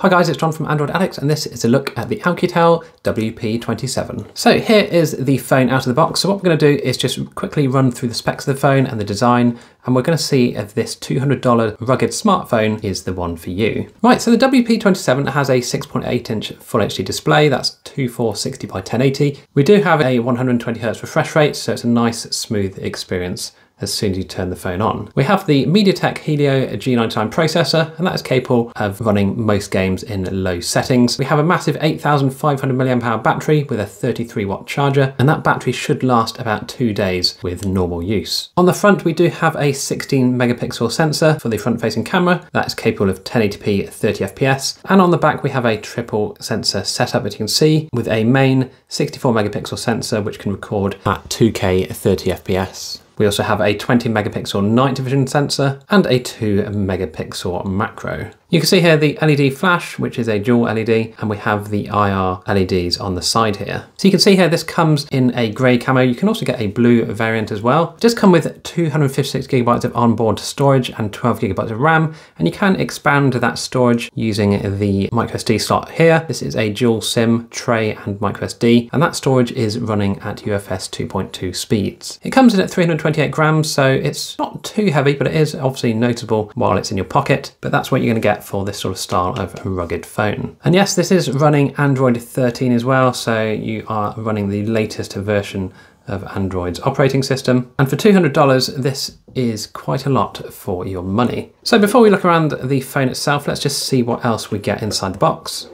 Hi guys, it's John from Android Addicts, and this is a look at the Oukitel WP27. So here is the phone out of the box. So what we're going to do is just quickly run through the specs of the phone and the design, and we're going to see if this $200 rugged smartphone is the one for you. Right, so the WP27 has a 6.8-inch Full HD display. That's 2460 by 1080. We do have a 120Hz refresh rate, so it's a nice, smooth experience as soon as you turn the phone on. We have the MediaTek Helio G99 processor, and that is capable of running most games in low settings. We have a massive 8500 mAh battery with a 33-watt charger, and that battery should last about 2 days with normal use. On the front, we do have a 16 megapixel sensor for the front-facing camera. That is capable of 1080p 30 FPS. And on the back, we have a triple sensor setup, as you can see, with a main 64 megapixel sensor, which can record at 2K 30 FPS. We also have a 20 megapixel night vision sensor and a 2 megapixel macro. You can see here the LED flash, which is a dual LED, and we have the IR LEDs on the side here. So you can see here this comes in a grey camo. You can also get a blue variant as well. It does come with 256 gigabytes of onboard storage and 12 gigabytes of RAM, and you can expand that storage using the microSD slot here. This is a dual SIM tray and microSD, and that storage is running at UFS 2.2 speeds. It comes in at 328 grams, so it's not too heavy, but it is obviously notable while it's in your pocket, but that's what you're going to get for this sort of style of a rugged phone. And yes, this is running Android 13 as well, so you are running the latest version of Android's operating system. And for $200, this is quite a lot for your money. So before we look around the phone itself, let's just see what else we get inside the box.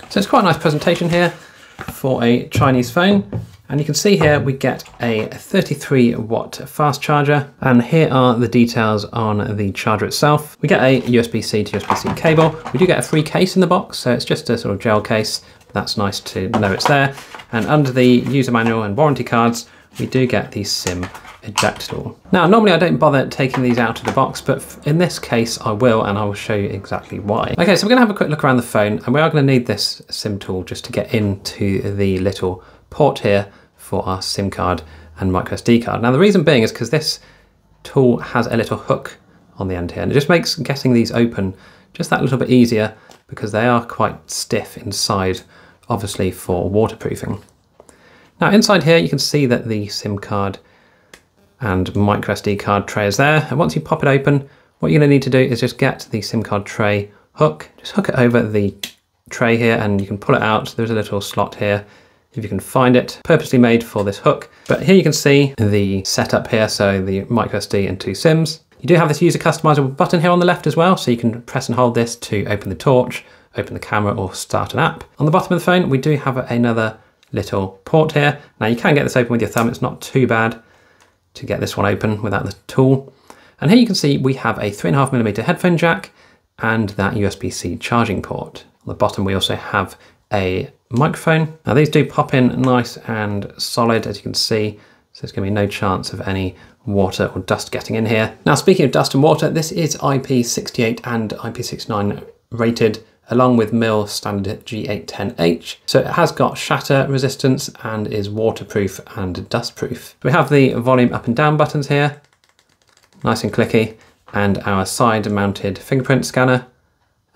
So it's quite a nice presentation here for a Chinese phone. And you can see here we get a 33-watt fast charger, and here are the details on the charger itself. We get a USB-C to USB-C cable. We do get a free case in the box, so it's just a sort of gel case. That's nice to know it's there. And under the user manual and warranty cards, we do get the SIM eject tool. Now, normally I don't bother taking these out of the box, but in this case I will, and I will show you exactly why. Okay, so we're gonna have a quick look around the phone, and we are gonna need this SIM tool just to get into the little port here for our SIM card and microSD card. Now the reason being is because this tool has a little hook on the end here, and it just makes getting these open just that little bit easier because they are quite stiff inside, obviously for waterproofing. Now inside here you can see that the SIM card and microSD card tray is there, and once you pop it open, what you're going to need to do is just get the SIM card tray hook, just hook it over the tray here, and you can pull it out. There's a little slot here if you can find it, purposely made for this hook. But here you can see the setup here, so the microSD and 2 SIMs. You do have this user customizable button here on the left as well, so you can press and hold this to open the torch, open the camera, or start an app. On the bottom of the phone, we do have another little port here. Now you can get this open with your thumb. It's not too bad to get this one open without the tool. And here you can see we have a 3.5mm headphone jack and that USB-C charging port. On the bottom, we also have a microphone. Now these do pop in nice and solid, as you can see, so there's going to be no chance of any water or dust getting in here. Now speaking of dust and water, this is IP68 and IP69 rated, along with MIL standard G810H. So it has got shatter resistance and is waterproof and dustproof. We have the volume up and down buttons here, nice and clicky, and our side mounted fingerprint scanner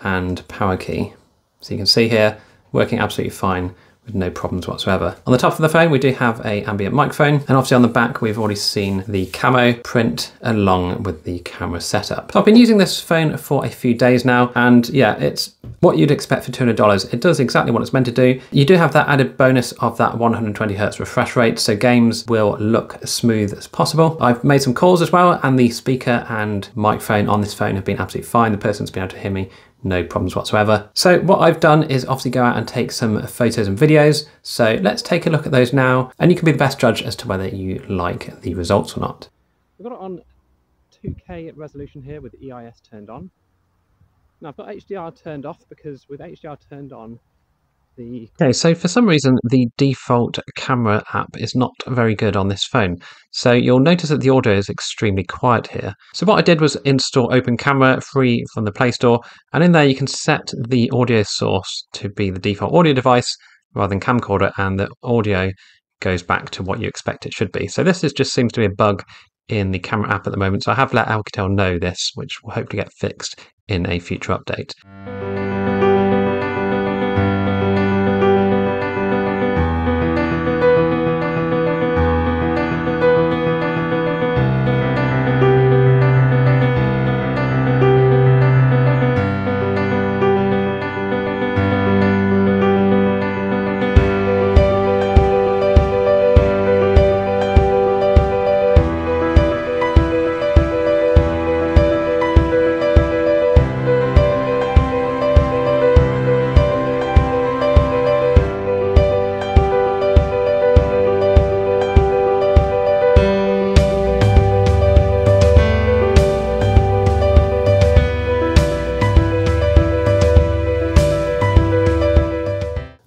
and power key. So you can see here, working absolutely fine with no problems whatsoever. On the top of the phone, we do have a ambient microphone, and obviously on the back, we've already seen the camo print along with the camera setup. So I've been using this phone for a few days now, and yeah, it's what you'd expect for $200. It does exactly what it's meant to do. You do have that added bonus of that 120Hz refresh rate, so games will look as smooth as possible. I've made some calls as well, and the speaker and microphone on this phone have been absolutely fine. The person's been able to hear me, no problems whatsoever. So what I've done is obviously go out and take some photos and videos. So let's take a look at those now, and you can be the best judge as to whether you like the results or not. We've got it on 2K resolution here with EIS turned on. Now I've got HDR turned off because with HDR turned on, Okay, so for some reason the default camera app is not very good on this phone. So you'll notice that the audio is extremely quiet here. So what I did was install Open Camera free from the Play Store, and in there you can set the audio source to be the default audio device rather than camcorder, and the audio goes back to what you expect it should be. So this just seems to be a bug in the camera app at the moment, so I have let Oukitel know this, which will hopefully get fixed in a future update.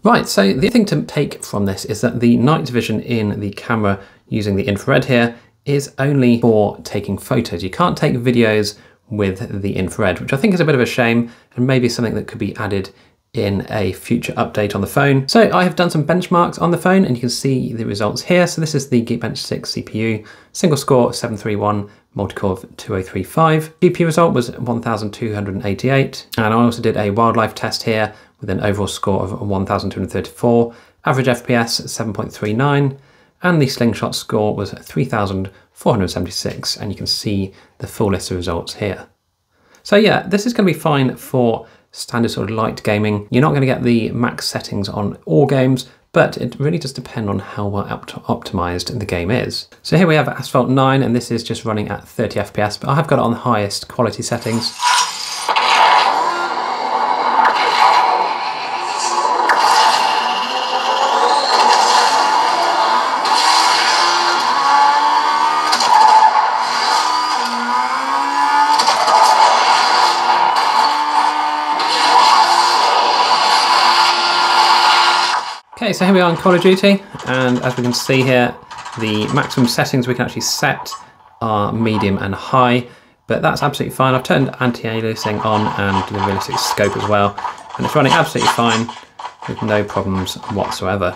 Right, so the thing to take from this is that the night vision in the camera using the infrared here is only for taking photos. You can't take videos with the infrared, which I think is a bit of a shame and maybe something that could be added in a future update on the phone. So I have done some benchmarks on the phone and you can see the results here. So this is the Geekbench 6 CPU, single score 731, multi-core of 2035. GPU result was 1288. And I also did a wildlife test here with an overall score of 1234, average FPS 7.39, and the slingshot score was 3476, and you can see the full list of results here. So yeah, this is going to be fine for standard sort of light gaming. You're not going to get the max settings on all games, but it really does depend on how well optimized the game is. So here we have Asphalt 9, and this is just running at 30 FPS, but I have got it on the highest quality settings. Okay, so here we are in Call of Duty, and as we can see here, the maximum settings we can actually set are medium and high, but that's absolutely fine. I've turned anti-aliasing on and the realistic scope as well, and it's running absolutely fine with no problems whatsoever.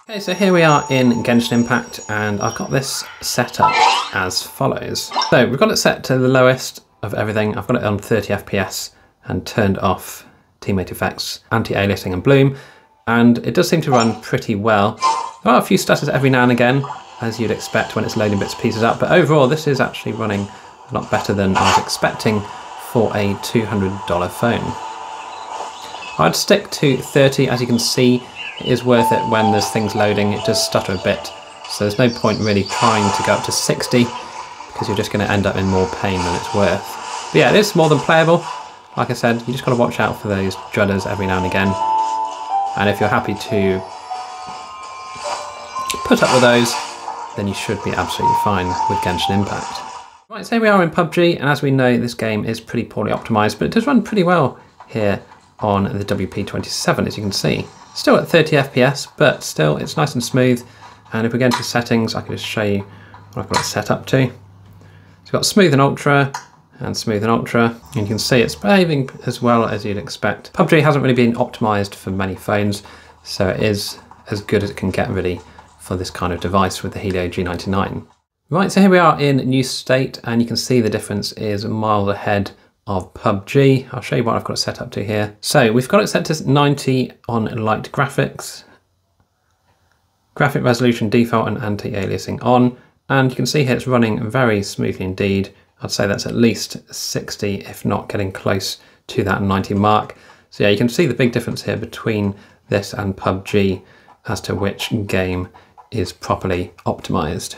Okay, so here we are in Genshin Impact, and I've got this set up as follows. So we've got it set to the lowest of everything. I've got it on 30 FPS and turned off teammate effects, anti-aliasing and bloom, and it does seem to run pretty well. There are a few stutters every now and again, as you'd expect when it's loading bits and pieces up, but overall this is actually running a lot better than I was expecting for a $200 phone. I'd stick to 30, as you can see. It is worth it when there's things loading. It does stutter a bit, so there's no point really trying to go up to 60 because you're just going to end up in more pain than it's worth. But yeah, it is more than playable. Like I said, you just got to watch out for those judders every now and again. And if you're happy to put up with those, then you should be absolutely fine with Genshin Impact. Right, so here we are in PUBG, and as we know, this game is pretty poorly optimized, but it does run pretty well here on the WP27, as you can see. Still at 30 FPS, but still it's nice and smooth. And if we go into settings, I can just show you what I've got it set up to. So we've got smooth and ultra, and smooth and ultra. And you can see it's behaving as well as you'd expect. PUBG hasn't really been optimized for many phones, so it is as good as it can get really for this kind of device with the Helio G99. Right, so here we are in new state, and you can see the difference is miles ahead of PUBG. I'll show you what I've got it set up to here. So we've got it set to 90 on light graphics, graphic resolution default and anti-aliasing on, and you can see here it's running very smoothly indeed. I'd say that's at least 60, if not getting close to that 90 mark. So yeah, you can see the big difference here between this and PUBG as to which game is properly optimized.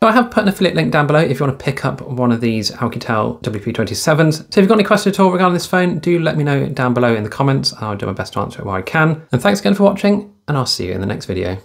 So I have put an affiliate link down below if you want to pick up one of these Oukitel WP27s. So if you've got any questions at all regarding this phone, do let me know down below in the comments, and I'll do my best to answer it where I can. And thanks again for watching, and I'll see you in the next video.